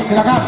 silakan.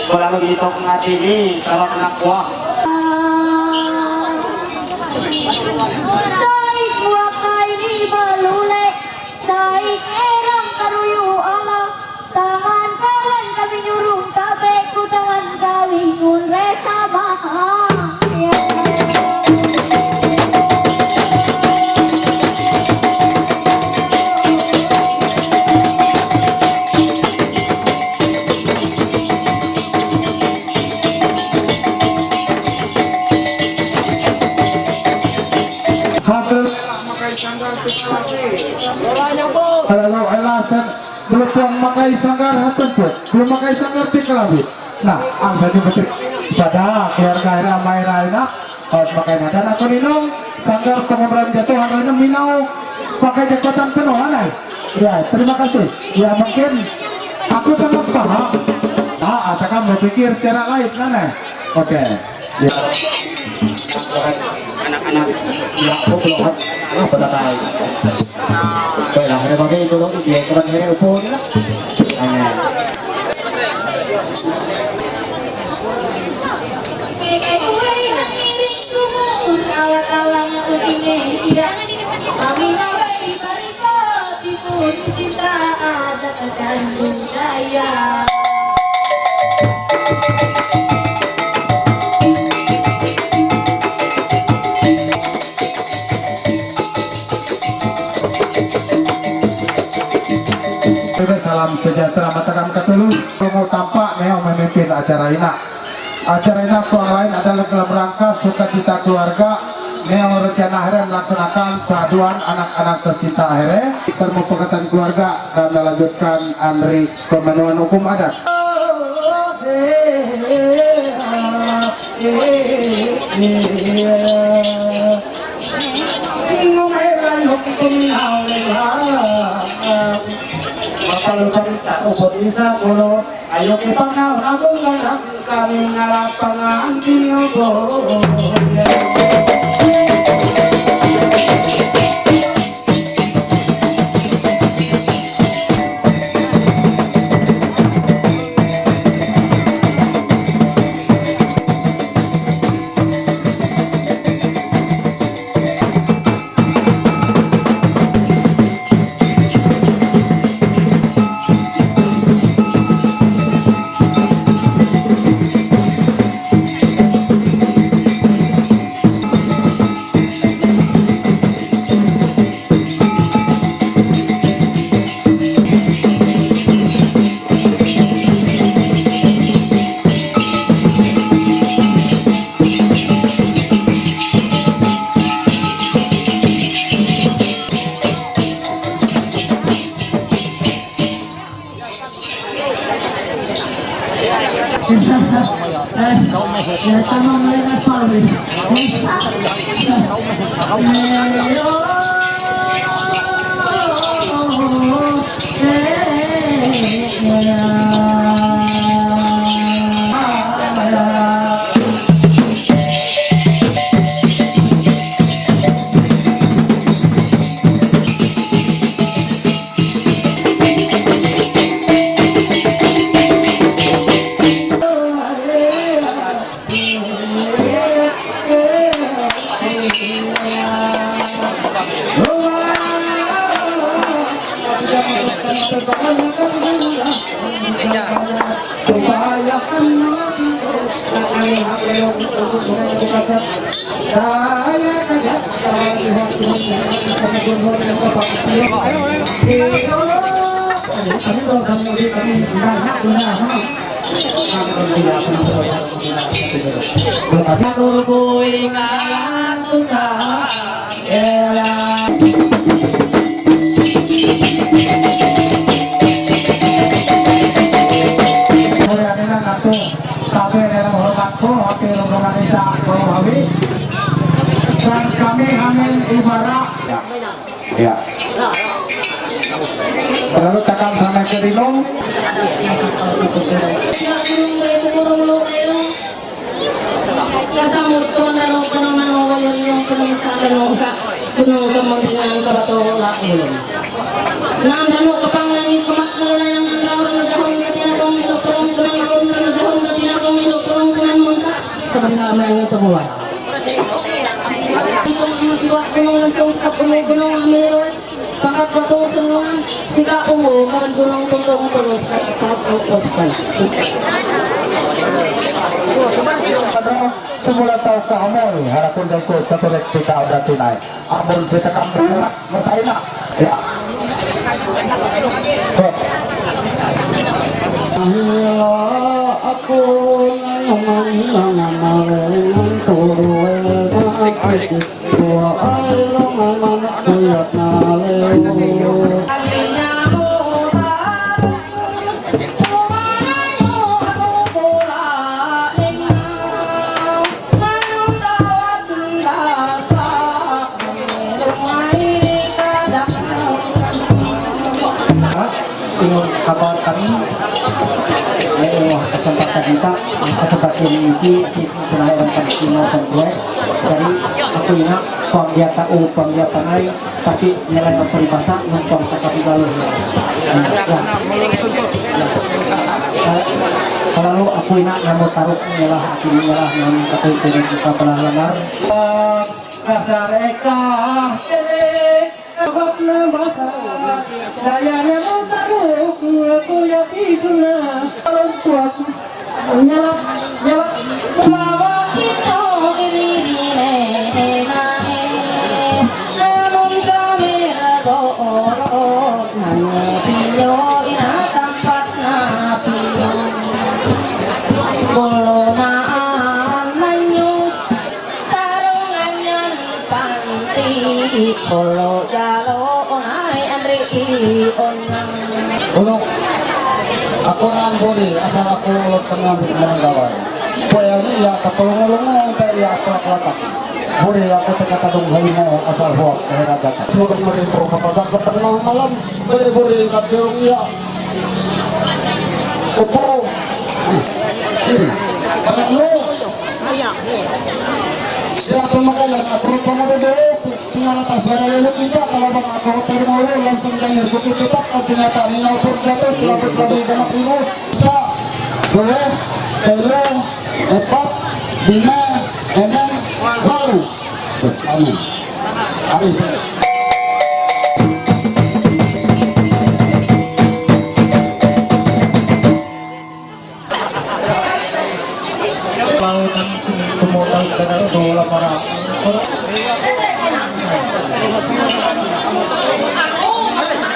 Wala begitu mengatini kalau kena kuah. Taik wakai ni balule, taik erang karuyu Allah. Tangan kawan kami nyurung kabeh ku tangan kami ngun resa mahal. Kalau alasan belum makai sanggar hatur belum makai sanggar tikalabi. Nah, angsa di betul pada keluarga ramai raina pakai nada atau minum sanggar pengobrol jatuh harganya minau pakai jabatan penuh aneh. Ya, terima kasih. Ya mungkin aku sangat paham. Atau kamu pikir cara lain aneh. Oke. Ya. Anak-anak ya belum pada tahu. Baiklah, ada bagai itu dong dia kurang ini upun lah. Salam sejahtera matakan ketulu mau tampak neo memimpin acara ini. Acara ini tuang lain adalah dalam rangka sukacita keluarga neo rencana akhirnya melaksanakan paduan anak-anak tercinta akhirnya permufakatan keluarga dan melanjutkan Andri pemenuhan hukum adat. Kalau kita ubod isa pulo, ayo kipangaw abong ngalang kami ngalapangan tinubod. Ya sama mereka sorry. Dan kami hamil ibarat ya. Lalu takam sana ke dilong. Pangkat bato semua sila umu kawan gunung tungtung terus Semula tahu kamu harapun dan kau terus kita ada tunai. Amun kita kampung bertaina. Ya. aku kabar kami kesempatan kita kesempatan ini senang Palestina dan gue jadi aku ingat pembiatan lain tapi nilai peribahasa nonton sekali lalu lalu aku ingat yang mau taruh nyalah aku nyalah yang kata itu kita pernah lamar kasar eka saya yang taruh aku yang itulah orang tuaku nyala bawa kita ini namun kami rado nabi ina tempat nabi bolonaan lanyu tarungannya panti polo jalo onai andri onang Ulok, ako nang boli, asal ako ulok tengah di mga gawan. Kaya niya, katulong-ulong mo, kaya ako naklatak. Boli, ako teka-tatong hali mo, asal huwag, kaya nagata. Sulit mo rin po, kapag sa tengah malam, boli, katulong niya. Upo. Anak mo. Siya pemakalan, atau pemakalan tinggal atas barang kita kalau bang aku termulai langsung dari bukit cepat ternyata minau pun jatuh selamat dari dalam primo bisa boleh telo empat lima enam baru amin amin kemudian dengan bola para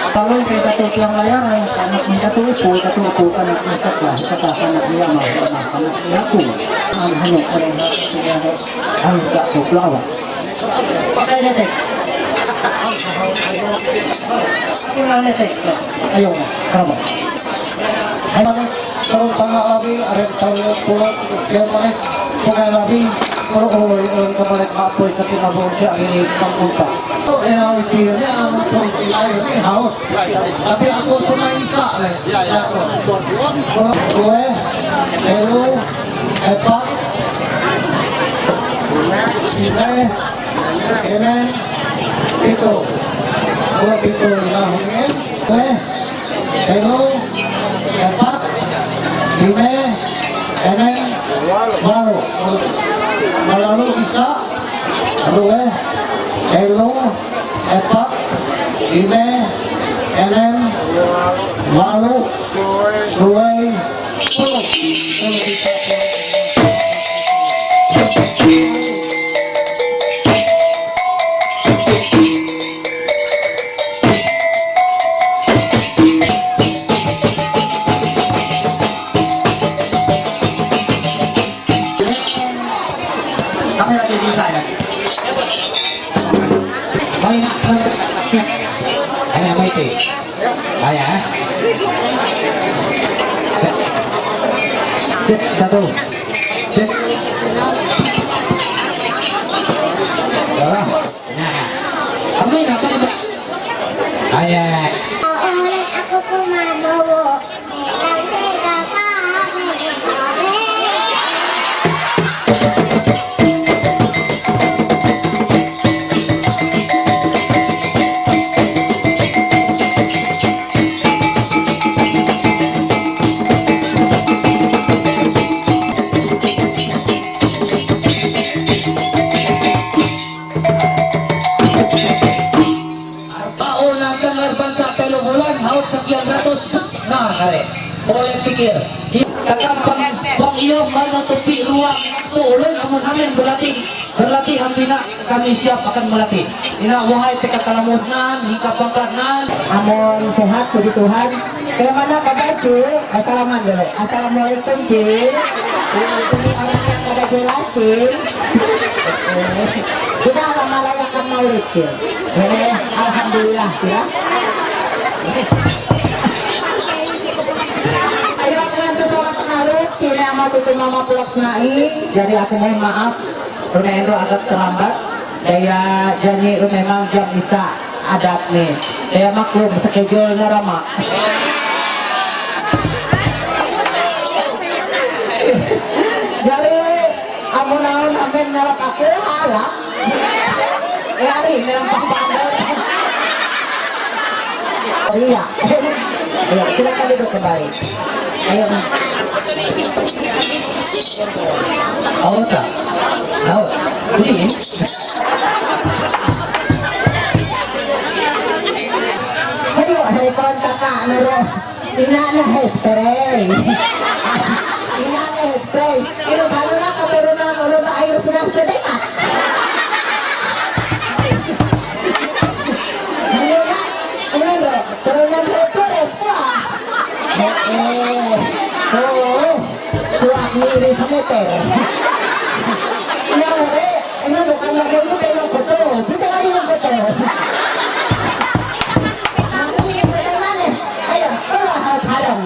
kalau kita tuh yang layar anak kita tuh kan kita lah kita anak dia mah anak dia aku hanya mereka harus tak berlawan pakai detek pakai detek ayo kamu ayo kalau tanggal lagi ada tahun pulau dia mana pakai lagi kalau kembali apa itu kita boleh ini kampungta yang akhirnya anak ini haus tapi aku cuma isa lah gue elu epak ini itu gue itu lahirnya gue elu epak ini baru lalu bisa gue elu epak ini Walu, suway, pulok. Kami lagi di sana. Banyak Ayah itu. Ayah. Cek satu. Cek. Nah. Kami nak tadi. Ayah. Oleh aku kumabawo. Pauna tanggal bansa telo bulan haut sekian ratus nah kare boleh pikir kakampang bang iyo mana tepi ruang tulen amun amin berlatih hampina kami siap akan melatih ina wahai teka kalamusnan hingga pangkatnan Amon sehat puji Tuhan. Kaya mana kabar Ci? Assalamualaikum dulu. Assalamualaikum Ci. Ini orang yang ada jelasin. Kita akan merayakan Maulid Ci. Ini alhamdulillah ya. Ayo kalian tuh sholat Maulid. Ini sama tutup mama pulang naik. Jadi aku mohon maaf. Udah Endo agak terlambat. Daya janji memang jam bisa adat nih. Daya maklum schedule-nya Rama. Jadi amun-amun sampai nelak aku halak. Ya ini nelak pandai. Iya. Iya, silakan duduk kembali. Ayo. awak tak awak ini Ayo, hai kawan kakak nero. Inana spray. Inana spray. Ini baru nak keturunan urut air sudah sedekat. Ini deh, turunan itu respa. Suak ini sampai ini bukan lagi itu yang betul, itu lagi yang betul. Ayo, harang.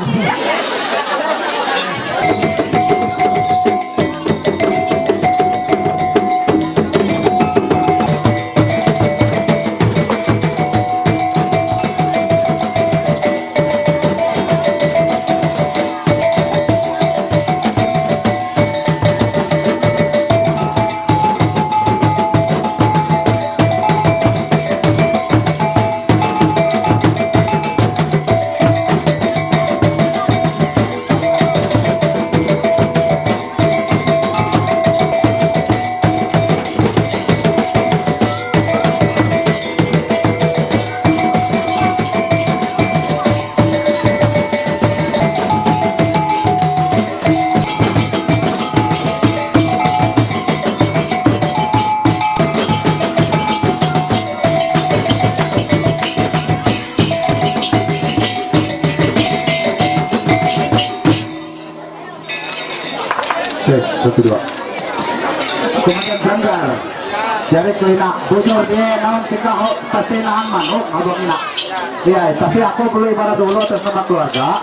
Satu dua. Kemudian Sanggar. Jadi kelina bujur dia naon kita pasti nahan manuk abang ina. Iya, tapi aku perlu ibarat dulu atas nama keluarga.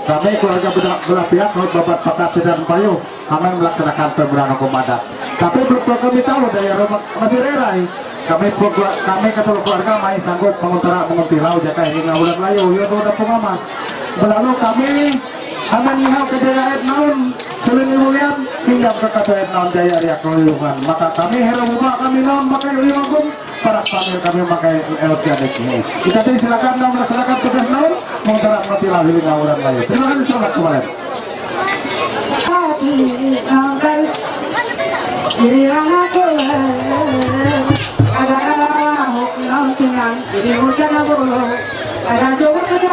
Kami keluarga belah pihak harus babat pakat dan payu. Kami melaksanakan pemberangan komandan. Tapi belum kami tahu dari rumah masih rerai. Kami kata keluarga main sanggup menguntilau jaka hingga bulan layu. Ya sudah pengamat. Lalu kami nihau kejayaan naun seling ibulian hingga ke kejayaan naun jaya riak keluyungan. Maka kami hero rumah kami naun makai uyungkum para kami makai eltiadik ini. Kita silakan naun melaksanakan tugas naun menguntara menguntilau hingga bulan layu. Terima kasih selamat kembali. Dirilang aku ada huknam tinggal jadi hujan aku ada jauh kerja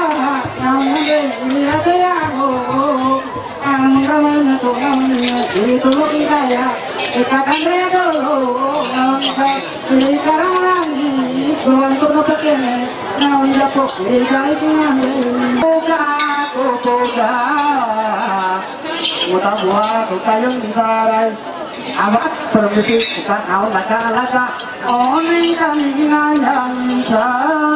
kawan aku namanya itu kaya ikatan dulu nangka beli sekarang lagi kawan aku pakai naon dapok beli itu buka muta buah kayong disaray abat permisi bukan naon laka oneng kami ngayang saya.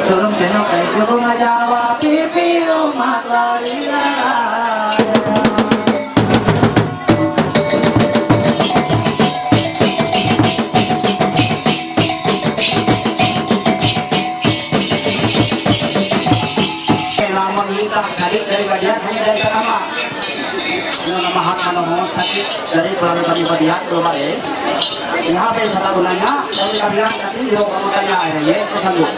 Turun tengok Joko ngajawa pipi umat lain. Lamun hitam dari bagian hanya dari pertama. Ini mahat manohon sakit dari pelanggan bagian rumah ini. Yang satu gunanya dari bagian tadi yuk kamu tanya ya sanggup.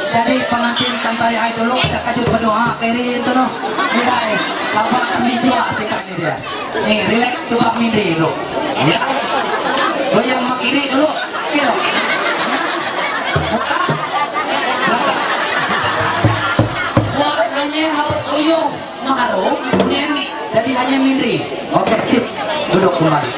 Jadi pengantin tantai idol kita kasih berdoa kiri itu no. Tidak apa kami juga sikap dia. Relax tuh kami dulu. Ya. Goyang makiri dulu. Kiro. Wah hanya haut uyung makaru. Jadi hanya mindri. Oke sip. Duduk kembali.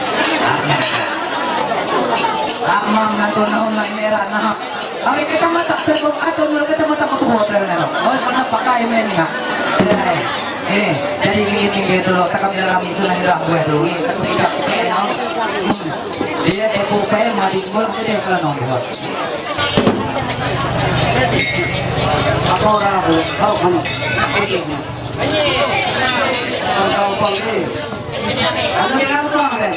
Amang nato naon na merah nah. Kami kita mata pero ato nyo kita mata matuwa pero na. Oh, pada pakai men nga. Jadi ini gitu loh. Tak kami dalam itu nanti dah gue dulu. Tidak. Dia epope mari mul dia kalau nombor. Apa orang aku? Tahu kamu? Tahu panggi. Kamu yang apa kan?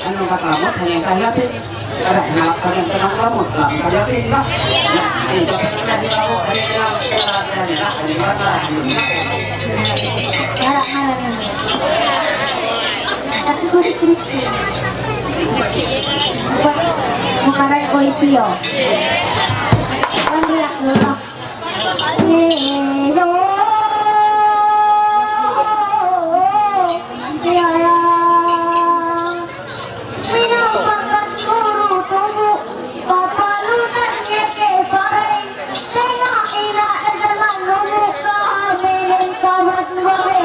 Ano ka kamot hanya kayatin ada ngalap kalian tenang kamot lah kayatin lah itu sudah dilawo hari Tapi gue dikritik. Bukan ko isiyo. Ang riyak dulu. buat gue.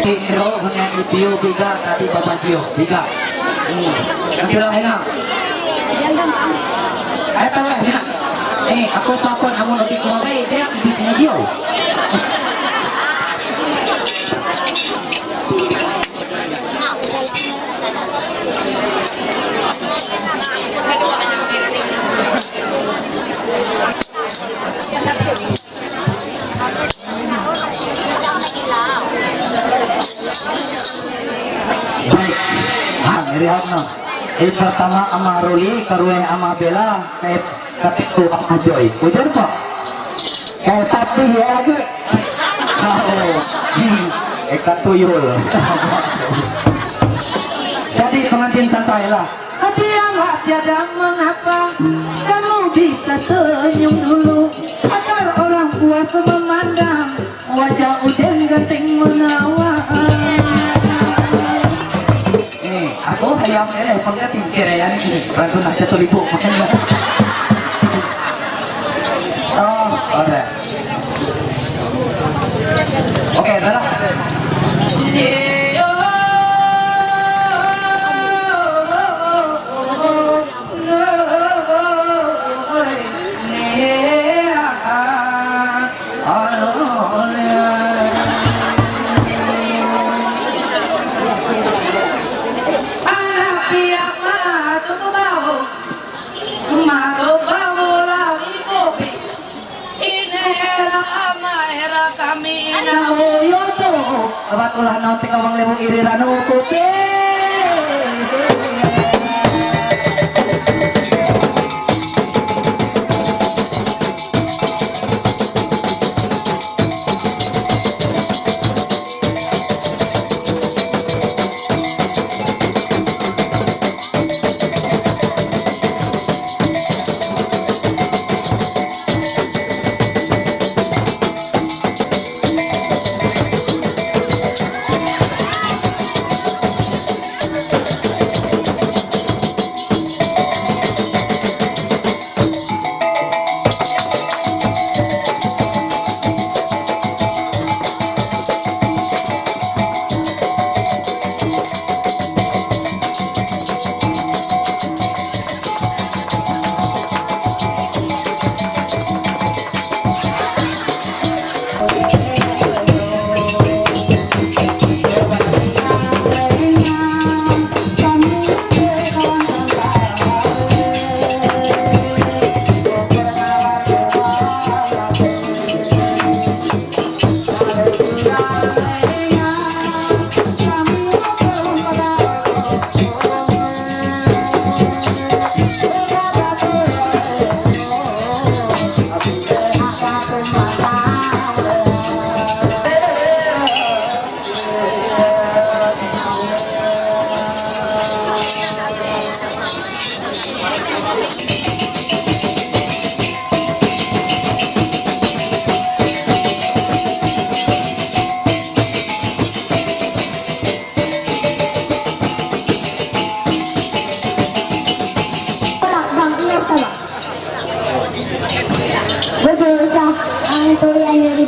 Hero menyanyi Tio Biga tadi Bapak Tio Biga. Kasih lah enak. Ayo taruh enak. Aku takut kamu nanti kurang baik dia bikinnya Tio. Baik, merihat no. Pertama ama Ruli, karunya ama Bella, kayak ketipu ama Joy. Ujar po? Kayak tapi ya lagi. Katuyul. Jadi pengantin santai lah. Tapi nggak tiada mengapa kamu bisa senyum dulu agar orang puas memandang wajah Uden ganteng menawan. Aku hayam pengantin cereyan ini. Bantu nak jatuh ibu makanya. Oh, ada. Oke, dah. Abat ulah naon teh kawang lemu iriran ukupe.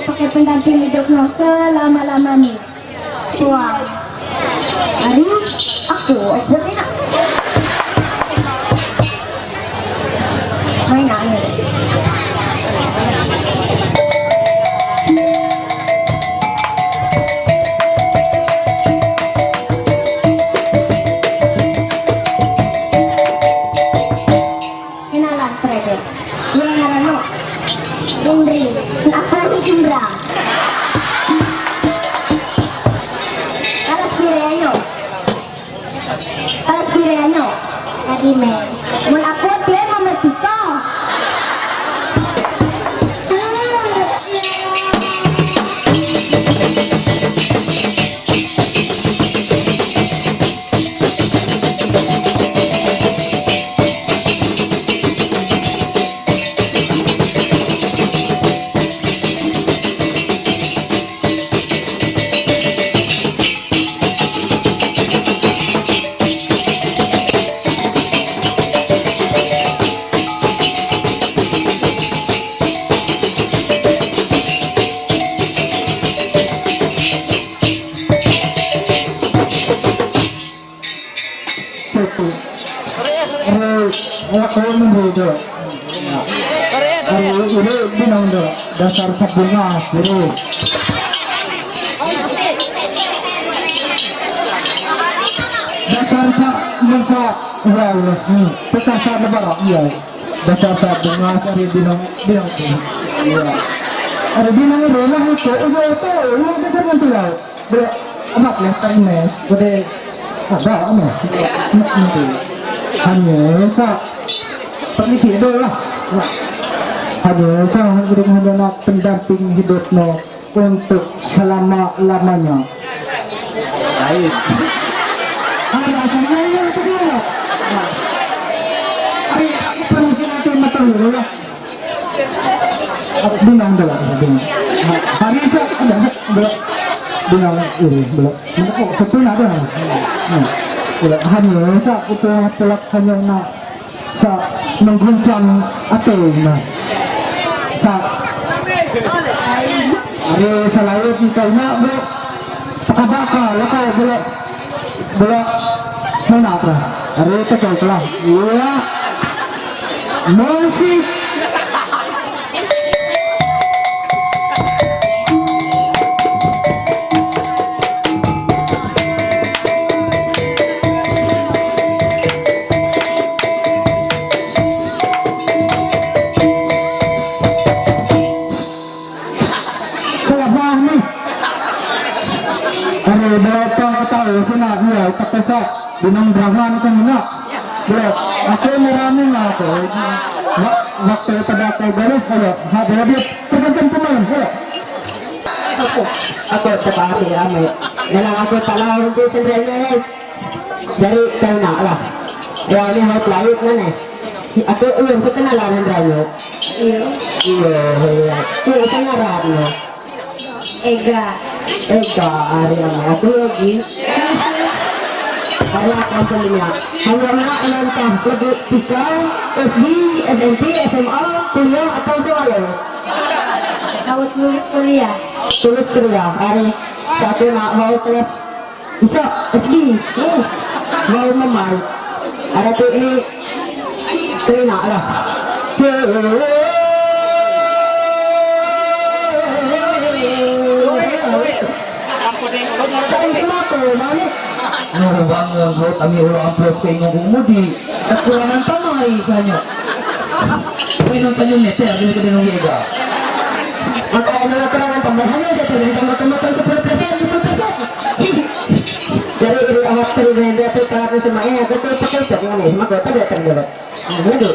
Pakai pendamping hidup no selama-lamanya. Wah, hari aku enak. Main air. Kenalan Freddy. Dia ngarano. Indri. Apa nih Indra? Kalau Kiriano. Tadi men. Mun aku dia memetika. Tutu. Ako nung do. Ini binang do. Dasar sa bunga, bro. Dasar sa masa wow. Dasar sa nabarok iya. Dasar sa bunga sa binang ko. Iya. Ada binang ro na ito. Ito, yung dasar ng tulaw. Bro, amak ya time bude ada ano? Nanti. Hanya sa permisi do lah. Hanya sa hanya pendamping hidup no untuk selama-lamanya. Baik. Ada semuanya itu dia. Ay, permisi natin matulog lah. Binang dulu, binang. Hari sa ada belum binang ini belum. Mana betul ada. Belum hanya sa pelak hanya na sa mengguncang atena. Sa hari selalu kita nak bro. Pakabaka lakaw belum mana apa? Hari itu kau lah. Iya. Masih sa binongdrahan ko muna. Bro, ako marami na ako. Waktu pada kay garis, habi tergantung pemain. Ako tapati kami. Nalang ako talawag ko sa Drenes. Dari tayo na ala. Kaya ni hot layot na ne. Ako uyon sa kanalanan ng Drenes. Iyo. Sa narap no. Ega. Ari ang ako lagi. Hari akan punya. Hanya alam tak ketika SD, SMP, SMA, kuliah atau sekolah. Sawat lulus kuliah. Tulis kuliah. Hari satu nak mau kelas bisa SD. Mau memar. Ada tu ini terina lah. Ano bang buat kami ulang upload kay ngomong mo di kekurangan tamay kanya. May nang tanyo meter, hindi ko din ng yega. Maka ano kekurangan tambahannya saya tidak tambah-tambahkan 10%. Jadi ini awak terima itu kalau semuanya betul betul yang ini maka tidak terdapat. Dulu.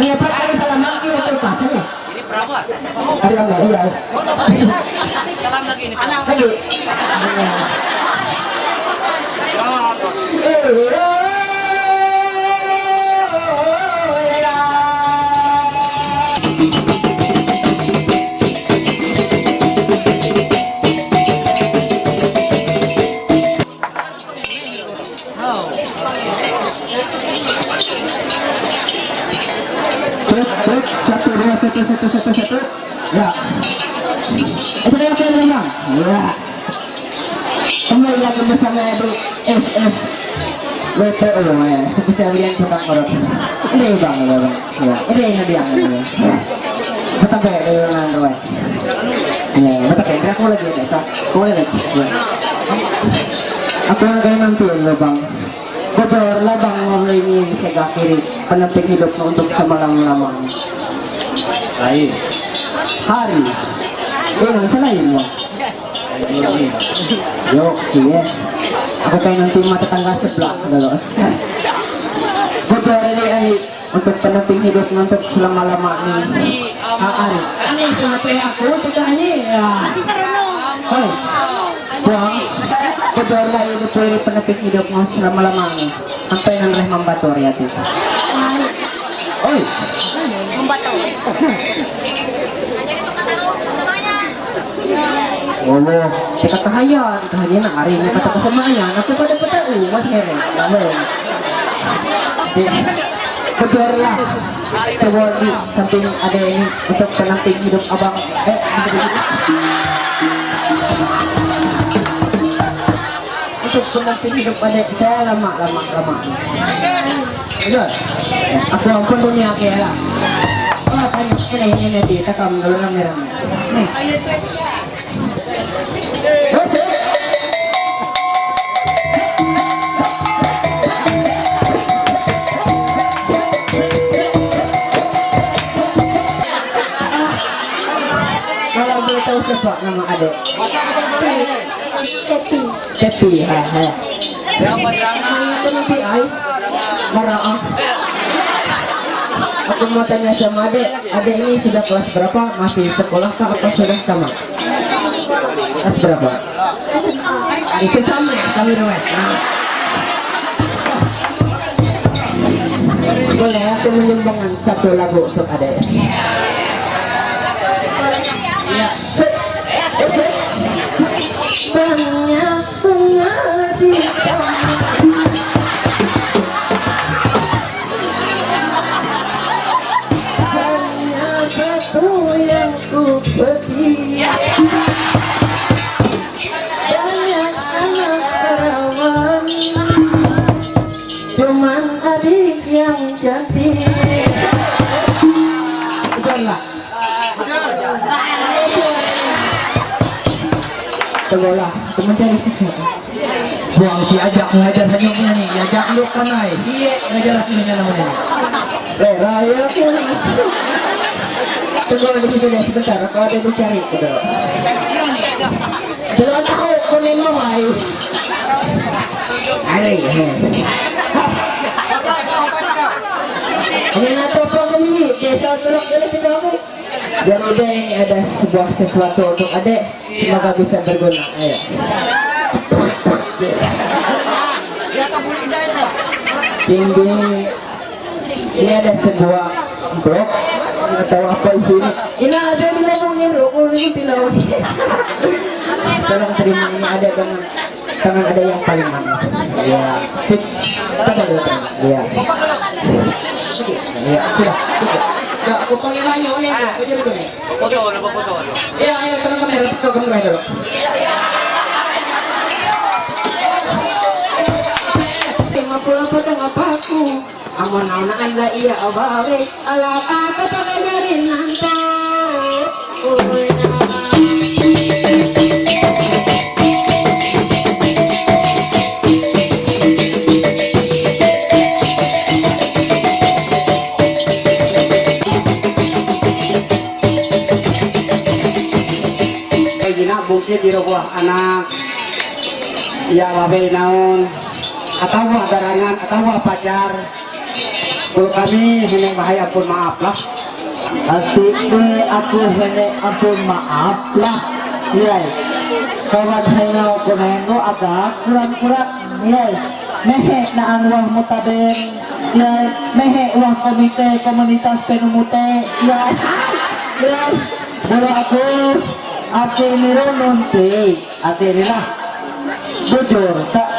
Kayak ada salam lagi untuk pasnya. Ini perawat. Ada enggak? Iya. Salam lagi ini. Lagi. Terus satu dua satu ya itu dia yang menang ya kembali lagi bersama Bro SF WTO ya seperti kalian kita korot ini bang ya ini dia betul kayak dengan Roy ya betul kayak aku lagi ada boleh lagi apa yang kayak nanti lo bang Kodor labang mulai ini saya kiri penentik hidup untuk semalam-lamang. Lain. Hari. Yang selain mo. Yo, iya. Ako tayo nanti mata tangga sebelah dalo. Kodor ini ay untuk penentik hidup untuk selama-lamang ini. Hari. Ano yung sinabi ako? Totally. Hoy. Buang. Kodor lah ini pwede penentik hidup mo selama-lamang. Sampai nang reh membatur ya tuh. Oi. Oh, kita tahayan na hari ini kata kesemayan. Aku pada mas hereng. Kodor lah. Coba di samping ada ini untuk penentik hidup abang. untuk pendamping hidup adik saya lama. Betul? Aku ampun dunia kaya lah. Oh, tanya ini di takam dulu rame-rame. Nih. Kalau boleh tahu siapa nama adik? Cepi, ha. Itu nanti ay, marah. Aku mau tanya sama adik ini sudah kelas berapa? Masih sekolah kah atau sudah tamat? Kelas berapa? Itu sama ya, kami dua. Boleh aku menyumbangkan satu lagu untuk adik? Ya. Banyak bunga di hanya satu yang ku peduli. Banyak anak perawan, cuman adik yang cantik. Betul nggak? Tengoklah, teman cari buang si ajak ngajar hanya punya nih, ajak lu kanai. Iya, ngajar aku punya namanya. Raya aku. Tunggu di situ deh sebentar, aku ada dicari gitu. Jangan tahu kuning mamai. Ari. Ini nato pembeli, biasa terus dari kamu. Dan udah ini ada sebuah sesuatu untuk adik, semoga bisa berguna. Ayo. Tinggi. Ini ada sebuah blok, nggak tahu apa isinya. Ini ada di ngomongin lo, ini pilau. Tolong terima ini ada tangan ada yang paling manis. Ya, sip. Kita dulu. Ya. Ya, sudah. Ya, aku panggil aja ya. Foto. Ya, ayo kamera, kamera dulu. Pulang potong apa aku? Amon nauna anda iya abawe. Ala apa pakai dari nanto. Bukti di rumah anak ya babe naon atau garangan atau pacar kalau kami heneng bahaya pun maaf lah Hati aku hendak ampun maaf lah. Iya. Kawan hendak aku nengo agak kurang-kurang. Iya. Mehe na ang wah mutaben. Iya. Mehe wah komite komunitas penumute. Iya. Iya. Baru aku niron ate nila. Jujur,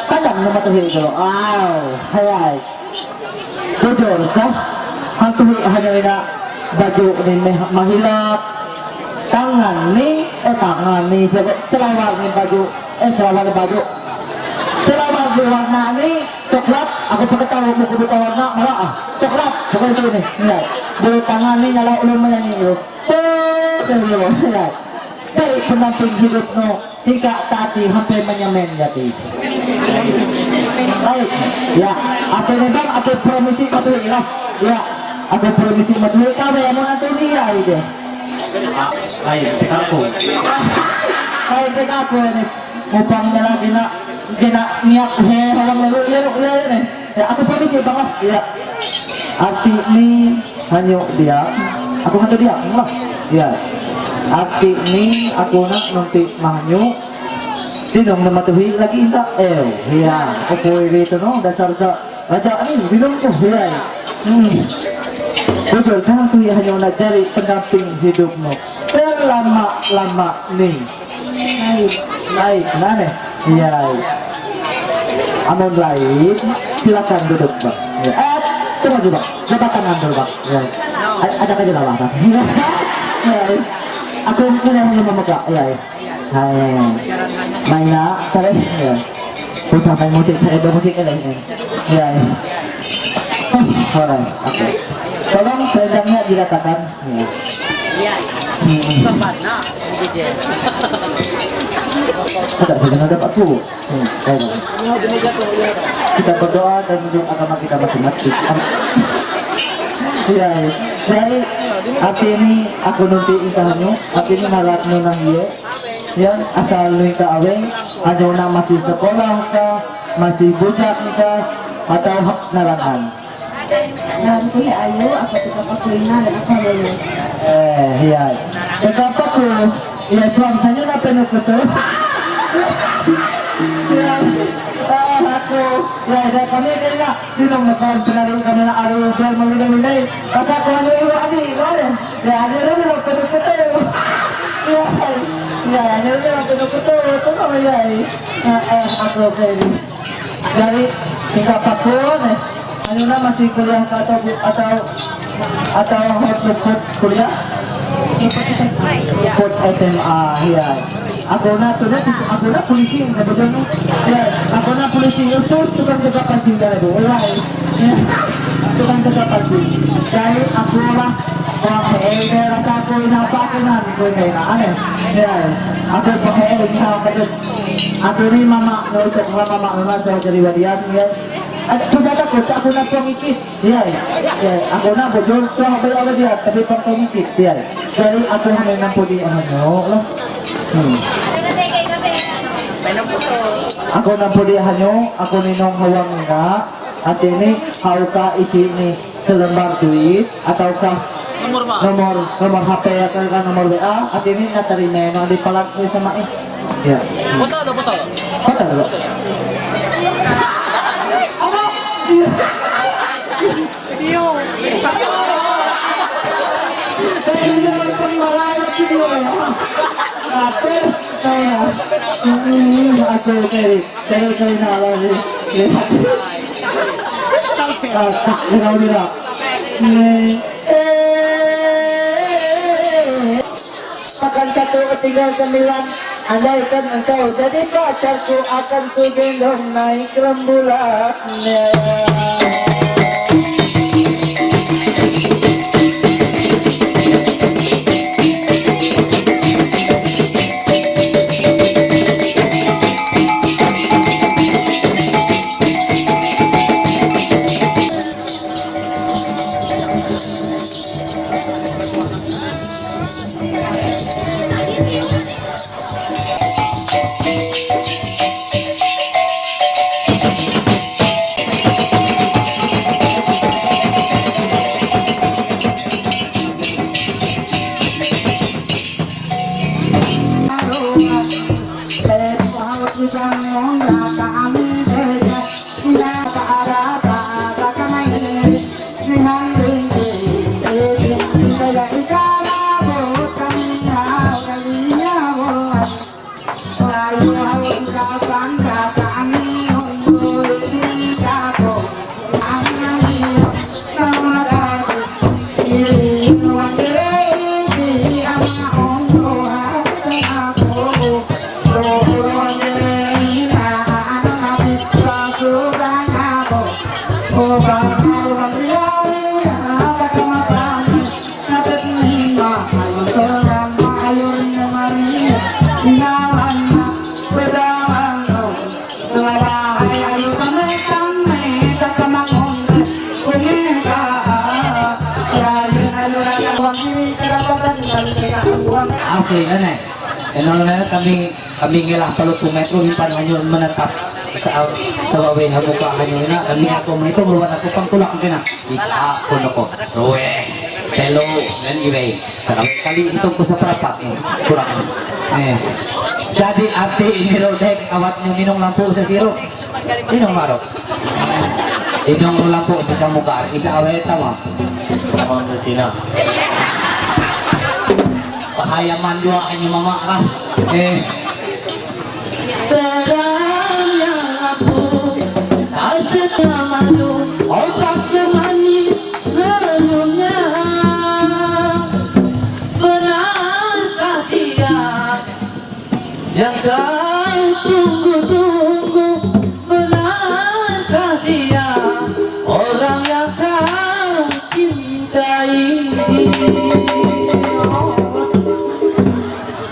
kadang naman ito hito. Hayay. Jujur, hantuhi hanya nila baju ni mahilap. Tangan ni selawar ni baju. Selawar ni baju. Selawar ni warna ni coklat. Aku pakai tahu buku buka warna malah coklat. Seperti itu nih. Di tangan ni nyala ulun menyanyi itu. Dari pendamping hidup no hingga tadi hampir menyemen jadi. Baik, ya. Apa ni bang? Apa promisi matuhi lah? Ya, apa promisi matuhi kau yang mau nanti dia itu. lain di kampung Kau aku ni upang nila gina niat hewang lalu ni. Ya, aku promisi bang lah. Ya. Arti ni hanya dia. Aku kata dia, lah. Ya. Arti ni aku nak nanti manyu sinong namatuhi lagi isa iya aku dito no dasar sa raja ni bilang ko iya betul kan tu hanya nak cari pendamping hidupmu lama ni naik mana iya amun lain silakan duduk bang tunggu juga coba tangan dulu bang ada kaje lah bang aku punya yang memegang, ya. Hai, Maina, kalian, ya. Punta kayo musik sa iba musik ka lang. Iya. Alright, oke. Tolong selendangnya diratakan. Iya. Tidak, jangan dapat aku. Kita berdoa dan menunjuk agama kita masing-masing. Iya, dari hati ini aku nanti ikahannya, hati ini harap nunang iya. Yang asal lu ka aweng, ada na masih sekolah ka, masih budak ka, atau hak narangan. Dan kuya ayo, apa kita pakulina dan apa lulu. Iya. Kenapa ku? Iya, misalnya na penuh betul. Ya, aku, ya, saya kami kena, sino makan penari kami na aru jual memilih-milih. Kata ko ano yung abi, boleh? Ya, ano yung penuh betul. Ya, ya, ano yung penuh betul. Itu kami ya. Aku pwede. Dari tingkat 40, ano na masih kuliah ka atau kuliah? Food SMA, ya. Ako na polisi, nabagal no? Ya, ako na polisi. Ito, tukang tagapansin ka na doon. Wala eh. Tukang tagapansin. Dahil ako na, rasa ako inapakinan ko na. Ano? Ya, ako pa kaya niya ako. Ako ni mama, no, ito mga mama naman sa kaliwalian. Ya. At kung ako na pangikit. Ya, ako na, bujol ko, habay ako diya, tapi pang pangikit. Ya, dahil ako na nang puli, ano, Ako na pulihan nyo, ako ninong hawang nga, at ini, how ka isi ni sa lembar duit, atau ka nomor HP atau ka nomor WA, at ini natarime, no, di palag ko sa mai. Ya. Foto. Video. Saya tidak pernah video ya. Aku saya nalar lihat. Makan 1 tinggal 9. Andaikan engkau jadi pacarku, akan ku gendong naik rembulan. Oke, aneh. Enolnya kami ngilah kalau metro himpan hanya menetap sa wawe habuka hanya na kami ako mo ito luwan ako pangtulak kina. Bisa ako nako. Roe. Hello, dan iwe. Kali itu ko sa perapat kurang. Jadi arti ini lo dek awatnya minum lampu sa siro. Minum maro. Minum lampu sa kamuka. Ika awe sama. Kurang tina. Pahayaman dua kanyo mama ka. Terangnya lampu tak malu otak manis senyumnya benarkah dia yang kau tunggu-tunggu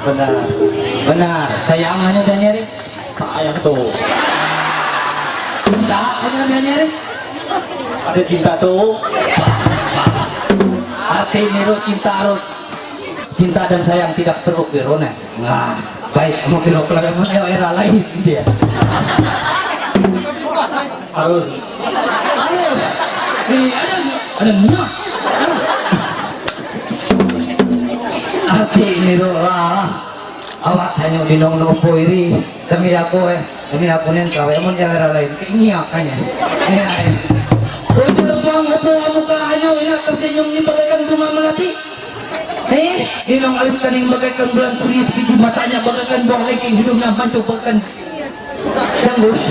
Benar. Benar. Sayangannya dan nyari. Sayang tuh. Cinta hanya dan nyari. Ada cinta tuh. Hati niru cinta arus. Cinta dan sayang tidak terukir, Rona. Nah, baik, mau kira pelajaran era lain dia. Harus. Ada minyak. Hati niru lah. Awak hanya dinong nopo iri. Demi aku nih kawin mau era lain. Minyak kayaknya. Udah bang, apa muka ayo ini kerjanya ini bagaikan bunga melati. Dinong alim kaning bagaikan bulan turis di matanya bagaikan buang leking hidungnya masuk bagaikan janggus.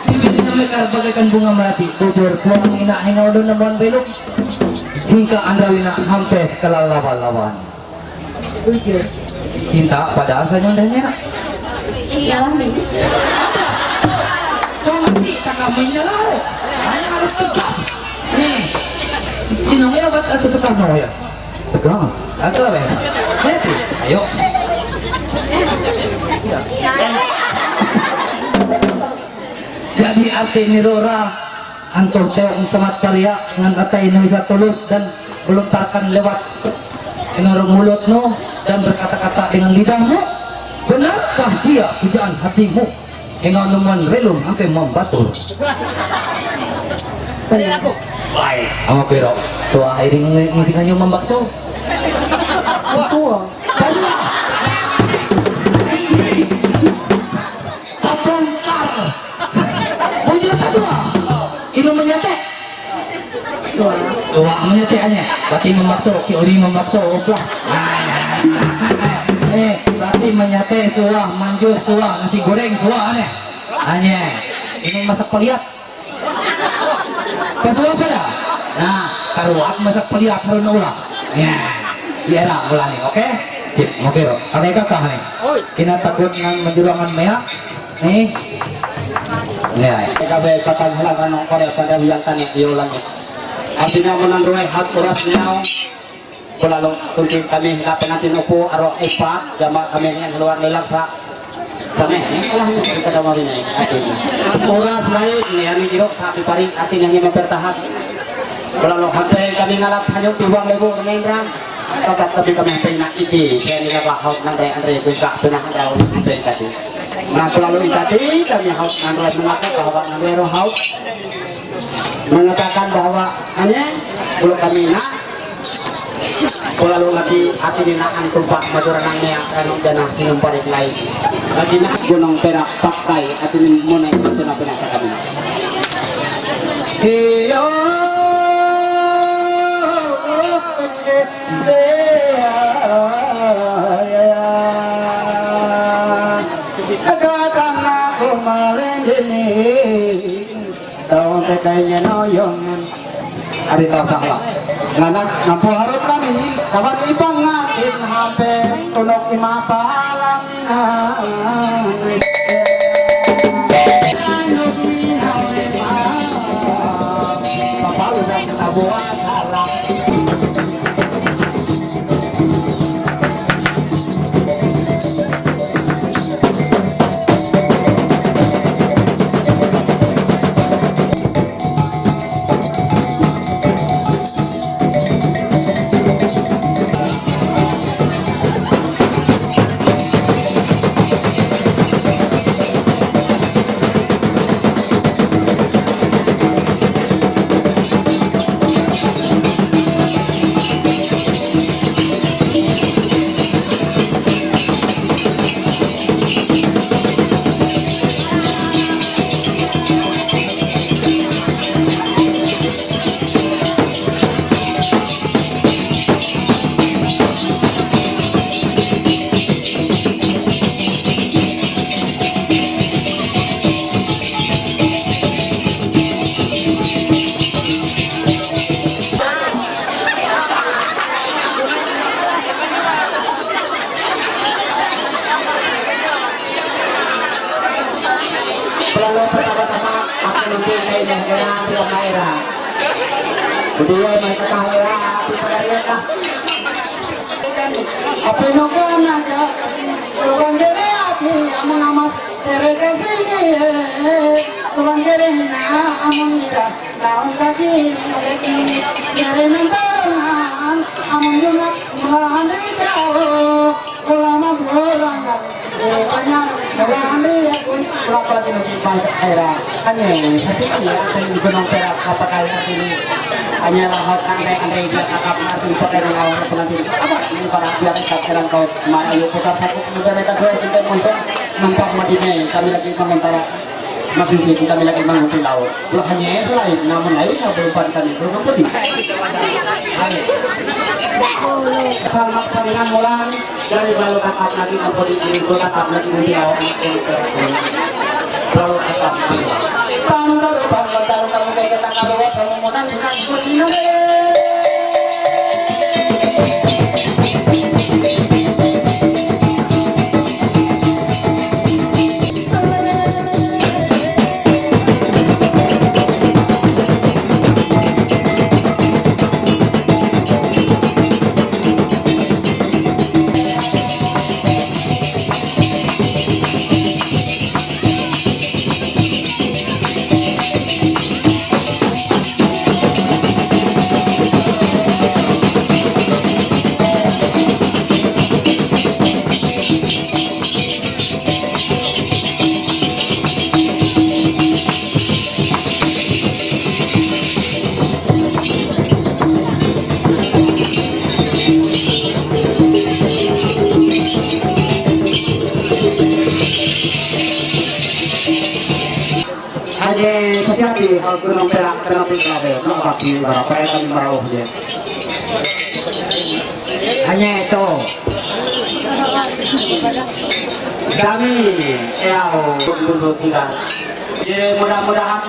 Bibirnya mekar bagaikan bunga melati. Bujur puang ina hingaw doon naman belok. Hingga andrawina hampir kalalawan-lawan. Cinta pada asalnya undangnya. Iyalah nih. Pasti kakamunya lah. Hanya harus tegak. Nih, sinongnya buat atau tegang ya? Tegang. Atau apa ya? Hati. Ayo. Jadi arti nirora antum tewang temat karya dengan kata ini bisa tulus dan melontarkan lewat dengan mulutmu dan berkata-kata dengan lidahmu. Benarkah dia pujaan hatimu? Engkau nemuan relum sampai membatul. Baik, ama pero tua iring ngiringannya membakso. Tua. Abangkar. Bujur tua. Ini menyate. Tua menyateannya. Berarti membakso, kiori membakso, oplah. Berarti menyate suah, manjur suah, nasi goreng suah aneh. Aneh. Ini masak peliat. Kasuah pada. Nah, karuak masak peliat harus ulah. Ya. Biara ulah nih, oke? Sip, oke, Bro. Ada kakak nih. Kina takut dengan menjurangan mea. Nih. Ya. TKB Katan Halang Ranong Korea pada wiyantan yang iulangi. Artinya menandruai hak urasnya. Kulalong tunting kami natin natin upo aro epa jama kami yang luar lelang sa kami ini kalah kita daw rin ay oras lain ni ani girok sa pari atin yang mempertahan kulalong hantay kami ngalap hanyong tiwang lebo ngendran tatap tapi kami hantay na iti kaya nila bahawt ng Andre kuya pinang daw hantay tadi nah kulalong itati kami hawt ng Andre mengatakan bahwa nandero hawt mengatakan bahwa hanya kulo kami na Kulalu lagi hati dinaan tumpak madura nang niya kanong dana sinumparik lain lagi na gunong perak pakai hati ni muna yung na pinasa kami iyo agatan na kumaling dinig taong tekaynya noyong ari tau sakla nganak nampu harap kami kabar ibang ngatin hampir tunok imapalang papalu na kinabuhat halang pertama-tama aku mempunyai yang dengan Rio Kaira. Kedua mereka tahu ya, di Pagarian lah. Apa no kana ka Subangere ati among amas tere kesini Subangere na among ira Naon kaki Tere nantaran among yunga Mahani kao Ulama bulan Banyak Mahani akun Berapa di musibah era Hanya hati ini akan di gunung perak apakah ini hanya lahat andai dia kakap nasi pakai dengan awal penanti apa ini para biar sekarang kau mana yuk kita satu negara kita dua kita mentok madine kami lagi sementara masih sih kami lagi menguti laut hanya selain namun lainnya belum kami belum putih selamat dengan mulan dari lalu kakap lagi ampun ini kakap lagi di laut lalu kakap tanda kita kalau permohonan dengan Cina Aje kasiati kalau gunung perak kenapa kenapa nampak di berapa ya kami merauh dia hanya itu kami dulu tidak jadi mudah-mudahan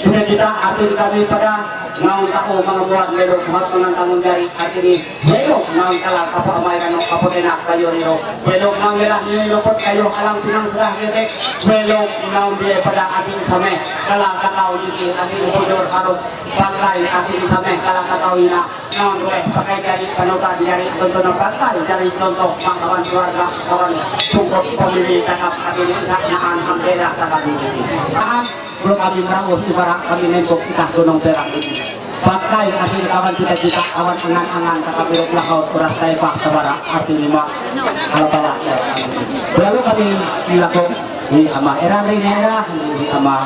sudah kita atur kami pada mau tahu mengebuat belok buat menantang dari hati ini belok mau kalah apa amairan apa tenak kayu niro belok mau merah niro pot kayu alam pinang serah gede belok mau dia pada hati sampai kalah kakau di hati bujur harus pakai hati sampai kalah kakau ina non gue pakai jari panutan jari tonton pakai jari contoh kawan keluarga kawan cukup pemilih kakap hati ini nahan hampir kakap ini nahan belum kami merawat ibarat kami nembok kita gunung perak ini pakai hasil kawan kita kawan angan-angan kakak birok lakau kuras saya pak sabara arti lima kalau bawa lalu kami dilakukan di sama era di sama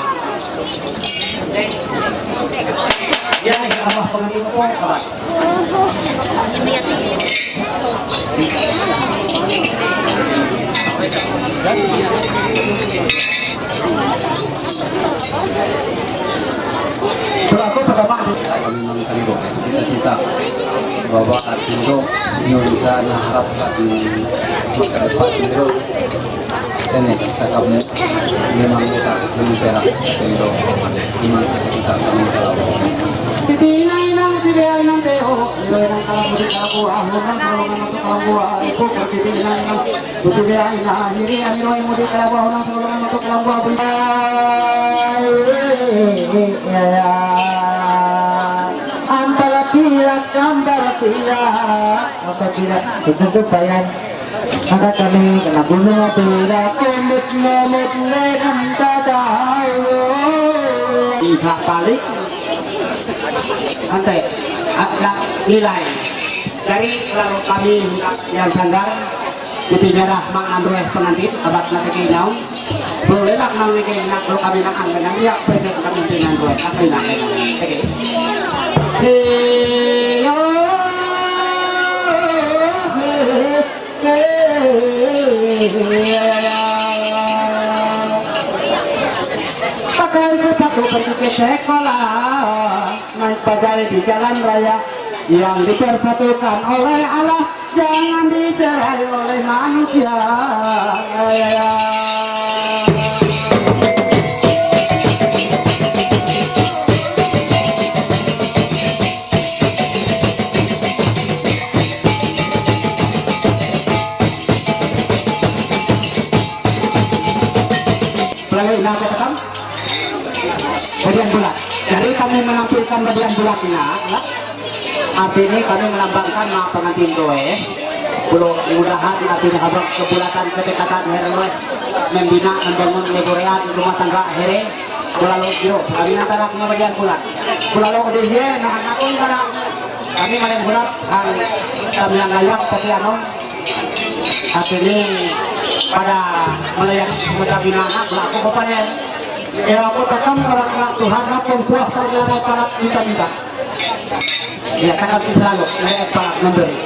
ya di sama pengantin pun kawan Selaku pertama kita bahwa Artindo Indonesia harap di Pak Indo ini kita kamu memang kita Indonesia Artindo ini kita kamu kalau Tinay nang tibiyay ng deho, iloy ng kalamulit ako, ahon ng kalungan ng tukalangbuha, ito pagtitinay ng tutibiyay na hiri, ang iloy mo di kalabaho ng kalungan ng tukalangbuha, apabila itu bayan maka kami kena bunuh apabila kumut ngamut negam tadayo ihak balik santai nilai dari lalu kami yang sanggar dipindah Mang Androes pengantin abad nanti nyau boleh nak nang niki nak kalau kami nak angganan ya pede kami dengan Androes asli nak pakai sepatu pergi ke sekolah naik bajai di jalan raya yang dipersatukan oleh Allah jangan dicerai oleh manusia pelai nak katakan bagian bulat jadi kami menampilkan bagian bulatnya arti ini kami melambangkan pengantin doe Belum mudahan nanti habang kebulatan kedekatan herwe membina membangun legorean rumah tangga here lalu yo kami nanti nak bagian bulan lalu di here nah aku kada kami malam bulan kami yang layak tapi anu akhirnya pada melayak menjadi anak aku kepada ya aku takkan karena Tuhan apa swasta yang para minta ya karena selalu para memberi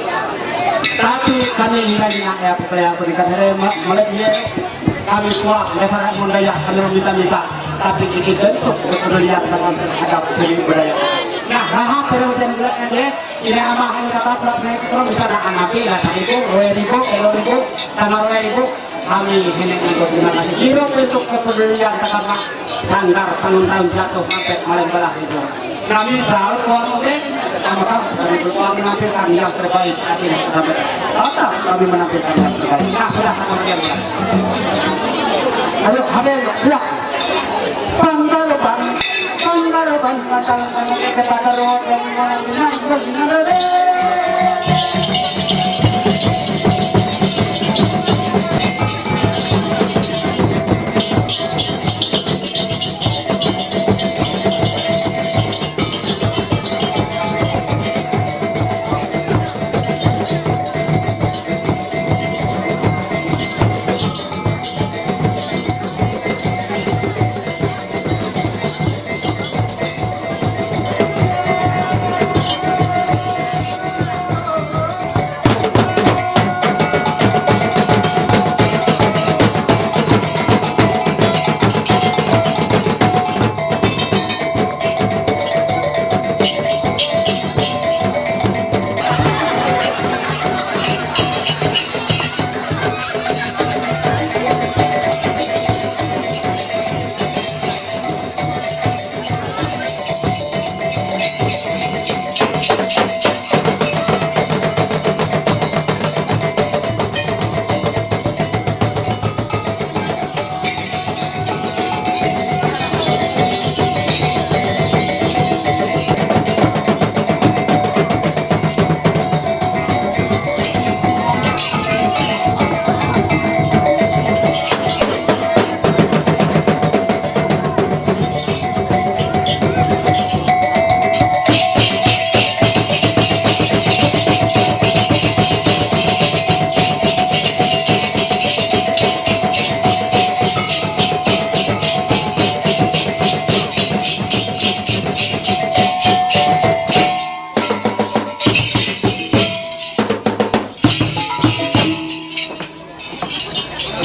tapi kami ingin ya supaya berikan hari melihat kami kuat dasar budaya kami meminta tapi ini bentuk kepedulian terhadap seni budaya. Nah, hal perhatian belakang dia ini amahan kata belakang itu bisa anak-anak lah itu ribu, kilo ribu, tanah ribu kami ini untuk gimana sih? Kira bentuk kepedulian karena sanggar tahun-tahun jatuh sampai malam belah itu. Kami selalu keluar mobil, maka kami berjuang menampilkan yang terbaik saat ini. Tetap kami menampilkan yang terbaik. Nah, sudah kemudian. Ayo, hadir, siap. Panggalupan, kita taruh yang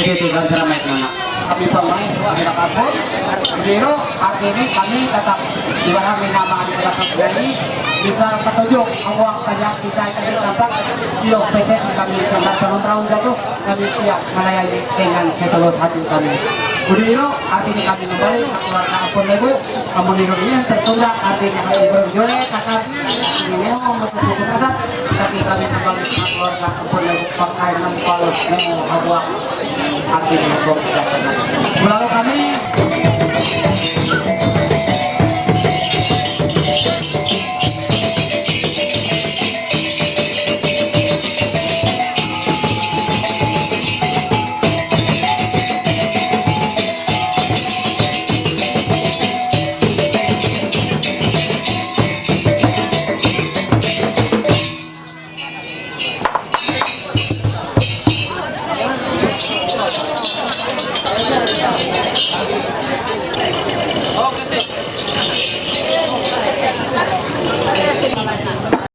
itu dan ceramah mana kami pemain akhirnya kabur jadi hari ini kami tetap diwarami nama kami tetap dari bisa petunjuk awak banyak bisa kami dapat kilo PC kami selama tahun jatuh kami siap melayani dengan setulus hati kami Budiro hari ini kami kembali keluarga apun ibu kamu ini yang tertunda hari ini kami berjolek kakak ini mau betul-betul kakak tapi kami kembali keluarga apun ibu pakai nampal awak artinya lalu kami